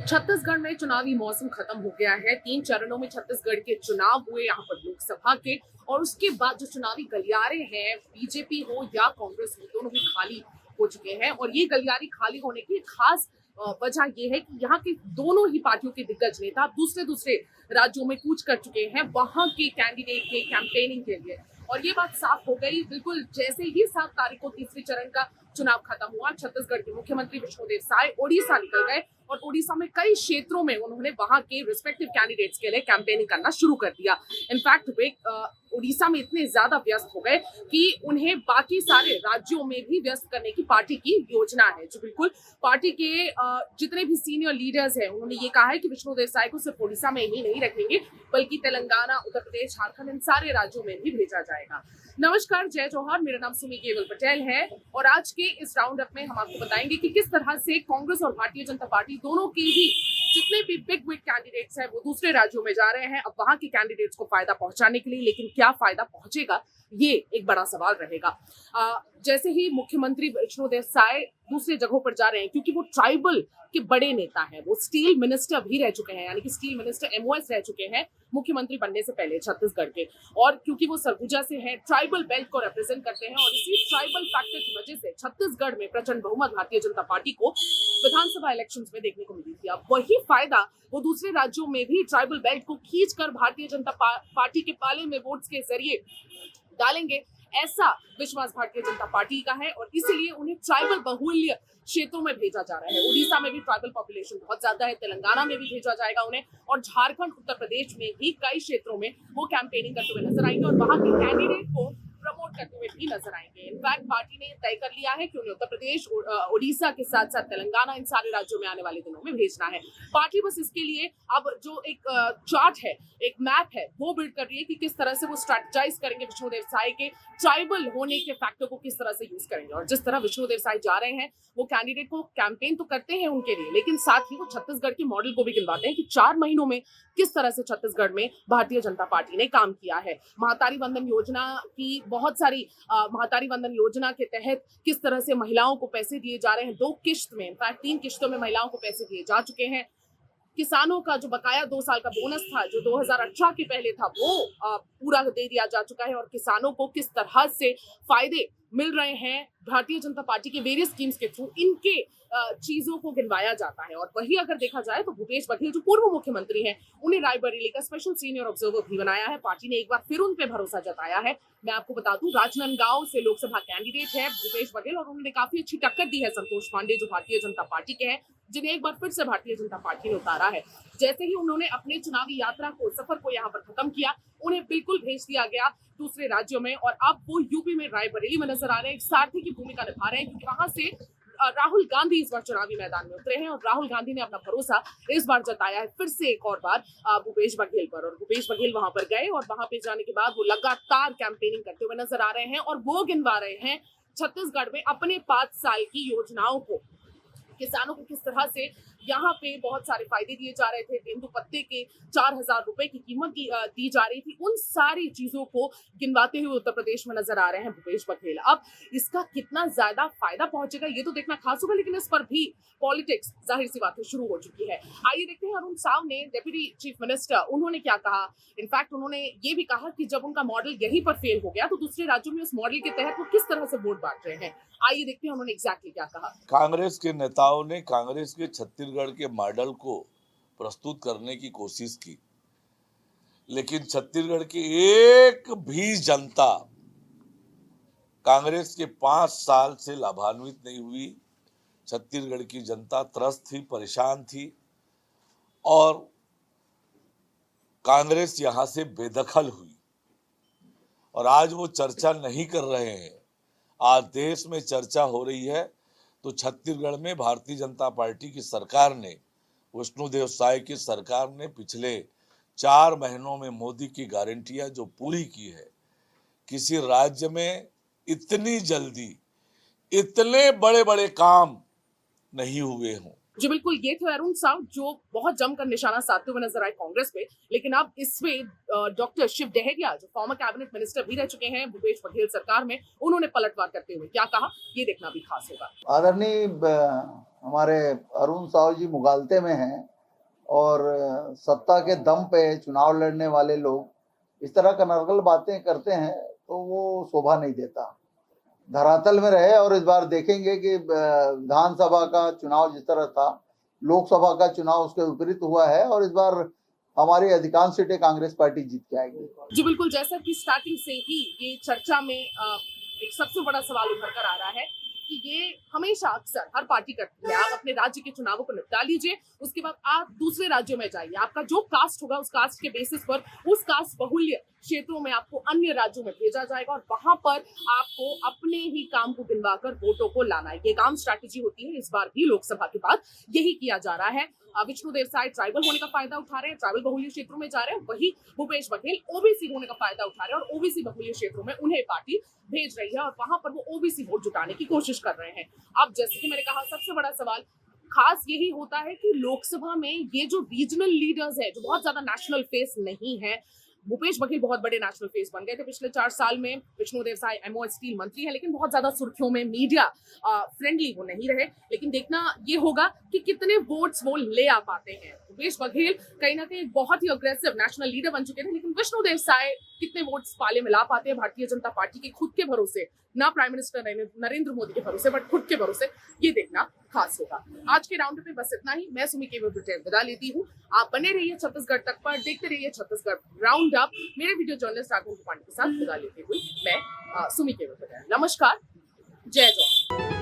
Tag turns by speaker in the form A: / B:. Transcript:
A: छत्तीसगढ़ में चुनावी मौसम खत्म हो गया है। 3 चरणों में छत्तीसगढ़ के चुनाव हुए यहाँ पर लोकसभा के, और उसके बाद जो चुनावी गलियारे हैं, बीजेपी हो या कांग्रेस हो, दोनों ही खाली हो चुके हैं। और ये गलियारे खाली होने की खास वजह ये है कि यहाँ के दोनों ही पार्टियों के दिग्गज नेता दूसरे दूसरे राज्यों में कूच कर चुके हैं वहां के कैंडिडेट के कैंपेनिंग के लिए। और ये बात साफ हो गई बिल्कुल जैसे ही 7 तारीख को तीसरे चरण का चुनाव खत्म हुआ। छत्तीसगढ़ के मुख्यमंत्री विष्णुदेव साय ओडिशा निकल गए और ओडिशा में कई क्षेत्रों में उन्होंने वहां के रिस्पेक्टिव कैंडिडेट्स के लिए कैंपेनिंग करना शुरू कर दिया। इनफैक्ट वे ओडिशा में इतने ज्यादा व्यस्त हो गए कि उन्हें बाकी सारे राज्यों में भी व्यस्त करने की पार्टी की योजना है। जो बिल्कुल पार्टी के जितने भी सीनियर लीडर्स हैं उन्होंने ये कहा है कि विष्णुदेव साय को सिर्फ ओडिशा में ही नहीं रखेंगे बल्कि तेलंगाना, उत्तर प्रदेश, झारखंड, इन सारे राज्यों में भी भेजा जाएगा। नमस्कार, जय जौहर, मेरा नाम सुमी केवल पटेल है और आज के इस राउंड अप में हम आपको बताएंगे कि किस तरह से कांग्रेस और भारतीय जनता पार्टी दोनों के ही जितने भी बिग कैंडिडेट्स हैं वो दूसरे राज्यों में जा रहे हैं अब वहां के कैंडिडेट्स को फायदा पहुंचाने के लिए। लेकिन क्या फायदा पहुंचेगा, ये एक बड़ा सवाल रहेगा। जैसे ही मुख्यमंत्री विष्णुदेव साय दूसरे जगहों पर जा रहे हैं क्योंकि वो ट्राइबल के बड़े नेता हैं, वो स्टील मिनिस्टर भी रह चुके हैं, यानी कि स्टील मिनिस्टर एमओएस रह चुके हैं मुख्यमंत्री बनने से पहले छत्तीसगढ़ के। और क्योंकि वो सरगुजा से हैं, ट्राइबल बेल्ट को रिप्रेजेंट करते हैं और इसी ट्राइबल फैक्टर की वजह से छत्तीसगढ़ में प्रचंड बहुमत भारतीय जनता पार्टी को विधानसभा इलेक्शंस में देखने को मिली थी। अब वही फायदा वो दूसरे राज्यों में भी ट्राइबल बेल्ट को खींचकर भारतीय जनता पार्टी के पाले में वोट्स के जरिए डालेंगे, ऐसा विश्वास भारतीय जनता पार्टी का है और इसीलिए उन्हें ट्राइबल बहुल्य क्षेत्रों में भेजा जा रहा है। ओडिशा में भी ट्राइबल पॉपुलेशन बहुत ज्यादा है, तेलंगाना में भी भेजा जाएगा उन्हें, और झारखंड, उत्तर प्रदेश में भी कई क्षेत्रों में वो कैंपेनिंग करते हुए नजर आएंगे और वहां के कैंडिडेट को प्रमोट करते हुए भी नजर आएंगे। इनफैक्ट पार्टी ने तय कर लिया है कि उन्हें उत्तर प्रदेश, ओडिशा के साथ साथ तेलंगाना, इन सारे राज्यों में आने वाले दिनों में भेजना है। पार्टी बस इसके लिए अब जो एक चार्ट है, एक मैप है, वो बिल्ड कर रही है कि किस तरह से वो स्ट्रेटेजाइज करेंगे विष्णुदेव साय के ट्राइबल होने के फैक्टर को किस तरह से यूज करेंगे। और जिस तरह विष्णुदेव साय जा रहे हैं वो कैंडिडेट को कैंपेन तो करते हैं उनके लिए, लेकिन साथ ही वो छत्तीसगढ़ के मॉडल को भी गिनवाते हैं कि 4 महीनों में किस तरह से छत्तीसगढ़ में भारतीय जनता पार्टी ने काम किया है। महातारी वंदन योजना की बहुत सारी महातारी वंदन योजना के तहत किस तरह से महिलाओं को पैसे दिए जा रहे हैं 2 किश्त में, इनफैक्ट 3 किश्तों में महिलाओं को पैसे दिए जा चुके हैं। किसानों का जो बकाया 2 साल का बोनस था जो 2018 के पहले था वो पूरा दे दिया जा चुका है और किसानों को किस तरह से फायदे मिल रहे हैं भारतीय जनता पार्टी के वेरियस स्कीम्स के थ्रू, इनके चीजों को गिनवाया जाता है। और वही अगर देखा जाए तो भूपेश बघेल जो पूर्व मुख्यमंत्री हैं उन्हें रायबरेली का स्पेशल सीनियर ऑब्जर्वर भी बनाया है। पार्टी ने एक बार फिर उन पे भरोसा जताया है। मैं आपको बता दूं, राजनांदगांव से लोकसभा कैंडिडेट है भूपेश बघेल और उन्होंने काफी अच्छी टक्कर दी है संतोष पांडे जो भारतीय जनता पार्टी के हैं, जिन्हें एक बार फिर से भारतीय जनता पार्टी ने उतारा है। जैसे ही उन्होंने अपने चुनावी यात्रा को, सफर को यहाँ पर खत्म किया, उन्हें बिल्कुल भेज दिया गया दूसरे राज्यों में और अब वो यूपी में रायबरेली में नजर आ रहे हैं, एक सारथी की भूमिका निभा रहे हैं क्योंकि वहां से राहुल गांधी इस बार चुनावी मैदान में उतरे हैं और राहुल गांधी ने अपना भरोसा इस बार जताया है फिर से एक और बार भूपेश बघेल पर। और भूपेश बघेल वहां पर गए और वहां पे जाने के बाद वो लगातार कैंपेनिंग करते हुए नजर आ रहे हैं और वो गिनवा रहे हैं छत्तीसगढ़ में अपने 5 साल की योजनाओं को, किसानों को किस तरह से यहाँ पे बहुत सारे फायदे दिए जा रहे थे, तेंदू पत्ते के 4,000 रुपए की कीमत दी जा रही थी, उन सारी चीजों को गिनवाते हुए उत्तर प्रदेश में नजर आ रहे हैं भूपेश बघेल। अब इसका कितना ज्यादा फायदा पहुंचेगा ये तो देखना खास होगा, लेकिन इस पर भी पॉलिटिक्स जाहिर सी बात है शुरू हो चुकी है। आइए देखते हैं अरुण साव ने, डेप्यूटी चीफ मिनिस्टर, उन्होंने क्या कहा। इनफैक्ट उन्होंने ये भी कहा कि जब उनका मॉडल यहीं पर फेल हो गया तो दूसरे राज्यों में उस मॉडल के तहत वो किस तरह से वोट बांट रहे हैं। आइए देखते हैं उन्होंने एग्जैक्टली क्या कहा।
B: कांग्रेस के नेताओं ने कांग्रेस के छत्तीसगढ़ के मॉडल को प्रस्तुत करने की कोशिश की, लेकिन छत्तीसगढ़ की एक भी जनता कांग्रेस के 5 साल से लाभान्वित नहीं हुई। छत्तीसगढ़ की जनता त्रस्त थी, परेशान थी और कांग्रेस यहां से बेदखल हुई। और आज वो चर्चा नहीं कर रहे हैं, आज देश में चर्चा हो रही है। तो छत्तीसगढ़ में भारतीय जनता पार्टी की सरकार ने, विष्णुदेव साय की सरकार ने पिछले 4 महीनों में मोदी की गारंटियां जो पूरी की है, किसी राज्य में इतनी जल्दी इतने बड़े बड़े काम नहीं हुए हों।
A: जी बिल्कुल, ये थे अरुण साव जो बहुत जमकर निशाना साधते हुए नजर आए कांग्रेस पे। लेकिन अब इसमें डॉक्टर शिव डहरिया जो फॉर्मर कैबिनेट मिनिस्टर भी रह चुके हैं भूपेश बघेल सरकार में, उन्होंने पलटवार करते हुए क्या कहा ये देखना भी खास होगा।
C: आदरणीय हमारे अरुण साव जी मुगालते में हैं और सत्ता के दम पे चुनाव लड़ने वाले लोग इस तरह का नर्गल बातें करते हैं तो वो शोभा नहीं देता। धरातल में रहे और इस बार देखेंगे कि विधानसभा का चुनाव जिस तरह था, लोकसभा का चुनाव उसके विपरीत हुआ है और इस बार हमारी अधिकांश सीटें कांग्रेस पार्टी जीत के आएगी।
A: जी बिल्कुल, जैसा कि स्टार्टिंग से ही ये चर्चा में एक सबसे बड़ा सवाल उभर कर आ रहा है कि ये हमेशा अक्सर हर पार्टी करती है। आप अपने राज्य के चुनावों को निपटा लीजिए, उसके बाद आप दूसरे राज्यों में जाइए, आपका जो कास्ट होगा उस कास्ट के बेसिस पर उस कास्ट बहुल्य क्षेत्रों में आपको अन्य राज्यों में भेजा जाएगा और वहां पर आपको अपने ही काम को गिनवाकर वोटों को लाना है। ये एक आम स्ट्रैटेजी होती है। इस बार भी लोकसभा के बाद यही किया जा रहा है। विष्णुदेव साय ट्राइबल होने का फायदा उठा रहे हैं, ट्राइबल बहुल्य क्षेत्रों में जा रहे हैं, वही भूपेश बघेल ओबीसी होने का फायदा उठा रहे हैं और ओबीसी बहुल्य क्षेत्रों में उन्हें पार्टी भेज रही है और वहां पर वो ओबीसी वोट जुटाने की कोशिश कर रहे हैं। अब जैसे कि मैंने कहा, सबसे बड़ा सवाल खास यही होता है कि लोकसभा में ये जो रीजनल लीडर्स है, जो बहुत ज्यादा नेशनल फेस नहीं है, भूपेश बघेल बहुत बड़े नेशनल फेस बन गए थे पिछले 4 साल में। विष्णुदेव साय एमओ स्टील मंत्री है, लेकिन बहुत ज्यादा सुर्खियों में मीडिया फ्रेंडली वो नहीं रहे। लेकिन देखना ये होगा कि कितने वोट्स वो ले आ पाते हैं। भूपेश बघेल कहीं ना कहीं बहुत ही अग्रेसिव नेशनल लीडर बन चुके थे, लेकिन विष्णुदेव साय कितने वोट्स पाले में ला पाते हैं भारतीय जनता पार्टी के खुद के भरोसे, ना प्राइम मिनिस्टर नरेंद्र मोदी के भरोसे, बट खुद के भरोसे, ये देखना खास होगा। आज के राउंड पे बस इतना ही। मैं सुमी केवल विदा लेती हूँ। आप बने रहिए छत्तीसगढ़ तक पर, देखते रहिए छत्तीसगढ़ राउंड अप। मेरे वीडियो जर्नलिस्ट राघव पांडे के साथ विदा लेती हुई मैं सुमी केवल विदा। नमस्कार, जय जवान।